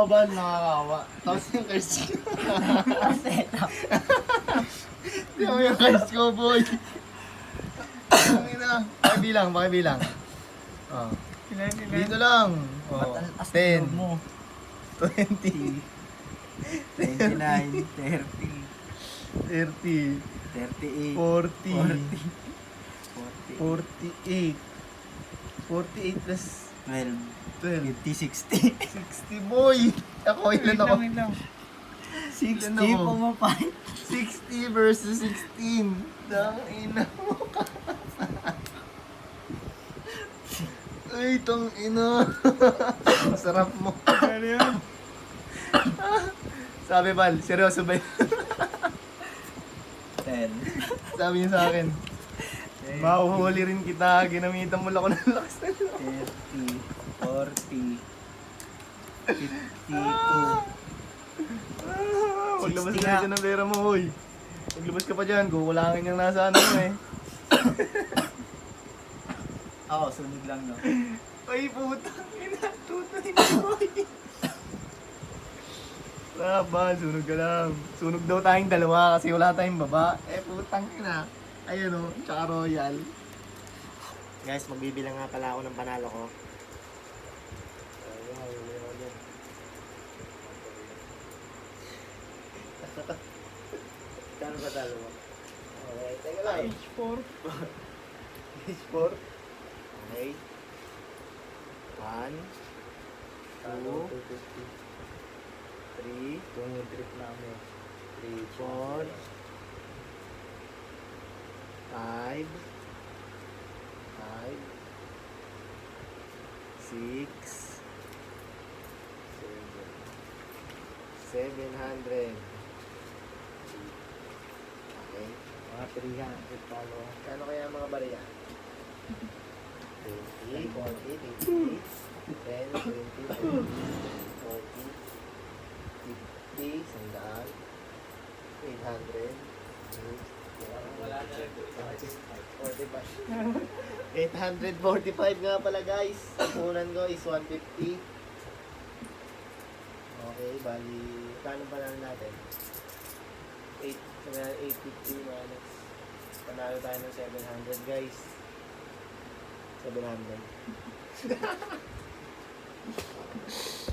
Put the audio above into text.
ba? Nakakawa. Tapos yung curse ko. Setup. Di mo yung curse ko, boy. Ang ina. Pakibilang, pakibilang. Oh. Dito lang. Oh. Ba't ang as 10, mo? 20, 29, 30, 30, 38, 40, 40, 48. 48 plus 12, 12. 50, 60. 60, boy. Ako, ilan ako? 60 Ilan ako? pumapay. 60 versus 16. Dang ina mo ka. Ay, tang ina. Ang sarap mo. Ano yun? Sabi, Val, seryoso ba yun? 10, Sabi niya sa akin, mahuhuli rin kita, ginamitan mo lang ako ng lakas na loob. 30, 40, 52. Paglabas 60 ka na dyan ng pera mo, hoy. Paglabas ka pa dyan, kukulangin yung nasa ano mo eh. Ako, sunog lang, no? Ay, putang ina, tutoy mo, boy. Ba, sunog ka lang. Sunog daw tayong dalawa kasi wala tayong baba. Eh, putang ina. Ayun o, tsaka royal. Guys, magbibilang nga pala ako ng panalo ko. Kano ba talo mo? Okay, teka lang. H4. H4. Okay. 1, 2, 3, Tumudrip namin. 3, 4, 5, 6, 700. Okay. Mga 300 palo. Kano kaya ang mga bariya? 20, 40, 50, 10, 20, 30, 40, 50, 100, 800, 845 nga pala guys. Ang punan ko is 150. Okay, bali, kano pa lang natin? 850 minus. Panalo tayo ng 700 guys. 700.